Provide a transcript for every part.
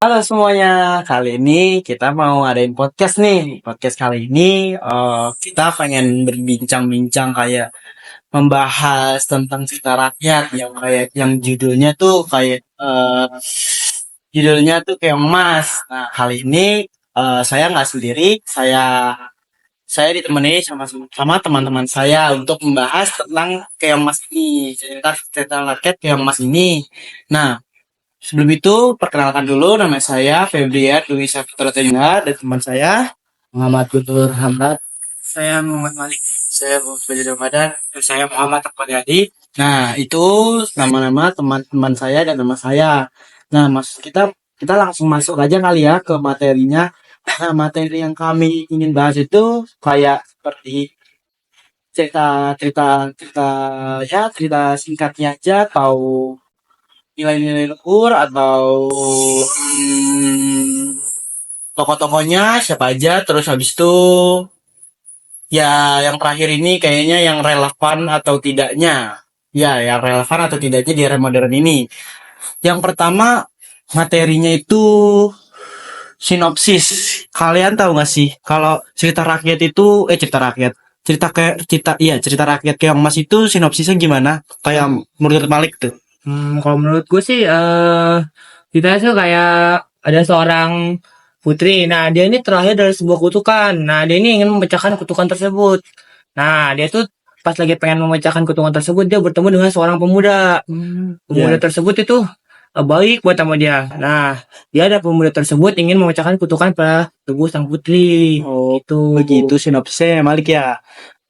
Halo semuanya, kali ini kita mau ngadain podcast nih. Podcast kali ini kita pengen berbincang-bincang kayak membahas tentang cerita rakyat yang kayak yang judulnya tuh kayak emas. Nah, kali ini saya nggak sendiri, saya ditemani sama teman-teman saya untuk membahas tentang keong mas ini, cerita rakyat keong mas ini. Nah, sebelum itu, perkenalkan dulu nama saya Febrian Dwi Saputra Tengah dan teman saya Muhammad Guntur Hamzat. Saya Muhammad Malik. Saya Muhammad Ramadan dan saya Muhammad Akbariadi. Nah, itu nama-nama teman-teman saya dan nama saya. Nah, kita langsung masuk aja kali ya ke materinya. Nah, materi yang kami ingin bahas itu kayak seperti cerita singkatnya aja atau nilai-nilai luhur atau tokoh-tokohnya siapa aja, terus habis itu ya yang terakhir ini kayaknya yang relevan atau tidaknya, ya yang relevan atau tidaknya di era modern ini. Yang pertama materinya itu sinopsis. Kalian tahu nggak sih kalau cerita rakyat itu cerita rakyat Keong Mas itu sinopsisnya gimana? Kayak menurut Malik tuh. Kalau menurut gue sih, kita tuh kayak ada seorang putri. Nah, dia ini terakhir dari sebuah kutukan. Nah, dia ini ingin memecahkan kutukan tersebut. Nah, dia tuh pas lagi pengen memecahkan kutukan tersebut, dia bertemu dengan seorang pemuda. Pemuda tersebut itu baik buat sama dia. Nah, dia ada pemuda tersebut ingin memecahkan kutukan pada tubuh sang putri. Oh, Itu begitu sinopsisnya Malik ya.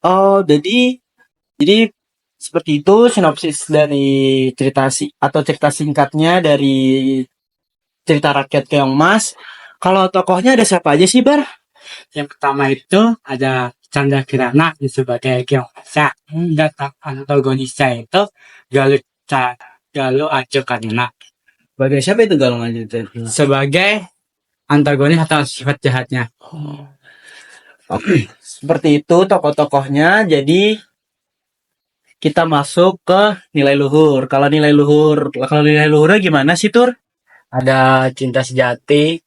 Oh, jadi seperti itu sinopsis dari cerita singkatnya dari cerita rakyat Keong Mas. Kalau tokohnya ada siapa aja sih, Bar? Yang pertama itu ada Chandra Kirana sebagai Gyeongsa, dan antagonisnya itu Galuh Ajo Kanina Sebagai siapa itu Galung aja itu? sebagai antagonis atau sifat jahatnya. Oke. Seperti itu tokoh-tokohnya. Jadi kita masuk ke nilai luhur. Kalau nilai luhurnya gimana sih, Tur? Ada cinta sejati,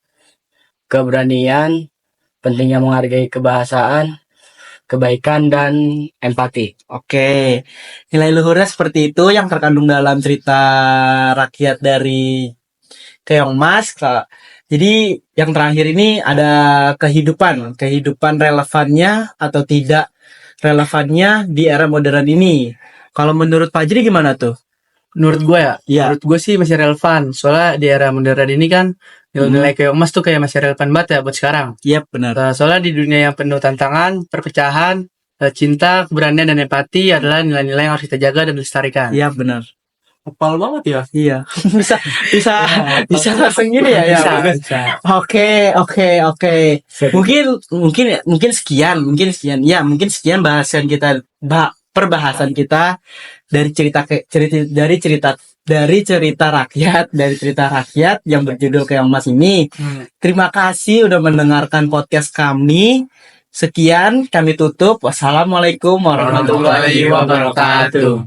keberanian, pentingnya menghargai kebahasaan, kebaikan, dan empati. Oke. Nilai luhurnya seperti itu yang terkandung dalam cerita rakyat dari Keong Mas. Jadi yang terakhir ini ada kehidupan relevannya atau tidak relevannya di era modern ini. Kalau menurut Fajri gimana tuh? Menurut gue ya, Iya. menurut gue sih masih relevan. Soalnya di era modern ini kan nilai-nilai keong emas tuh kayak masih relevan banget ya buat sekarang. Iya benar. Soalnya di dunia yang penuh tantangan, perpecahan, cinta, keberanian, dan empati adalah nilai-nilai yang harus kita jaga dan lestarikan. Iya benar. Hafal banget ya. Iya. bisa langsung gini ya. Ya. Bisa. Oke. Mungkin sekian. Ya, mungkin sekian perbahasan kita dari cerita rakyat yang berjudul Keong Mas ini. Terima kasih udah mendengarkan podcast kami. Sekian, kami tutup. Wassalamualaikum warahmatullahi wabarakatuh.